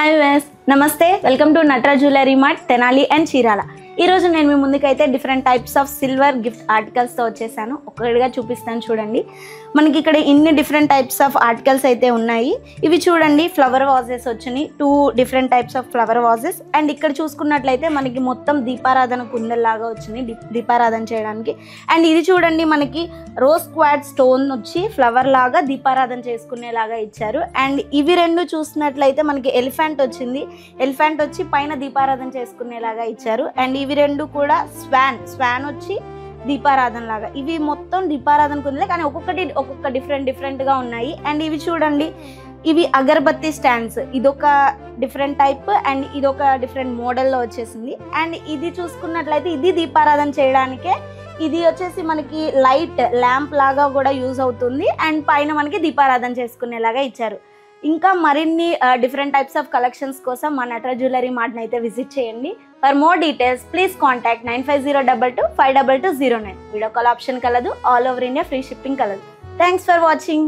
Hi viewers, నమస్తే. Welcome to Nataraj jewellery mart Tenali and Chirala. ఈ రోజు నేను మీ ముందుకైతే different types of silver gift ఆర్టికల్స్తో వచ్చేసాను. ఒక్కడిగా చూపిస్తాను చూడండి. మనకి ఇక్కడ ఇన్ని డిఫరెంట్ టైప్స్ ఆఫ్ ఆర్టికల్స్ అయితే ఉన్నాయి. ఇవి చూడండి, ఫ్లవర్ వాజెస్ వచ్చినాయి, 2 different types of flower vases. And ఇక్కడ చూసుకున్నట్లయితే మనకి మొత్తం దీపారాధన కుందల్లాగా వచ్చినాయి దీపారాధన చేయడానికి. అండ్ ఇది చూడండి, మనకి రోజ్ క్వాడ్ స్టోన్ వచ్చి ఫ్లవర్ లాగా దీపారాధన చేసుకునేలాగా ఇచ్చారు. అండ్ ఇవి రెండు చూసినట్లయితే మనకి ఎలిఫెంట్ వచ్చింది, ఎలిఫెంట్ వచ్చి పైన దీపారాధన చేసుకునేలాగా ఇచ్చారు. అండ్ ఇవి రెండు కూడా స్వాన్ వచ్చి దీపారాధన లాగా. ఇవి మొత్తం దీపారాధన కుందలే, కానీ ఒక్కొక్క డిఫరెంట్గా ఉన్నాయి. అండ్ ఇవి చూడండి, ఇవి అగరబత్తి స్టాండ్స్. ఇదొక డిఫరెంట్ టైప్ అండ్ ఇదొక డిఫరెంట్ మోడల్లో వచ్చేసింది. అండ్ ఇది చూసుకున్నట్లయితే ఇది దీపారాధన చేయడానికే. ఇది వచ్చేసి మనకి లైట్ ల్యాంప్ లాగా కూడా యూజ్ అవుతుంది. అండ్ పైన మనకి దీపారాధన చేసుకునేలాగా ఇచ్చారు. ఇంకా మరిన్ని డిఫరెంట్ టైప్స్ ఆఫ్ కలెక్షన్స్ కోసం మా నటరాజ్ జ్యువెలరీ మార్ట్ని అయితే విజిట్ చేయండి. For more details please contact 9502252209. Video call option కలదు. All over India free shipping కలదు. Thanks for watching.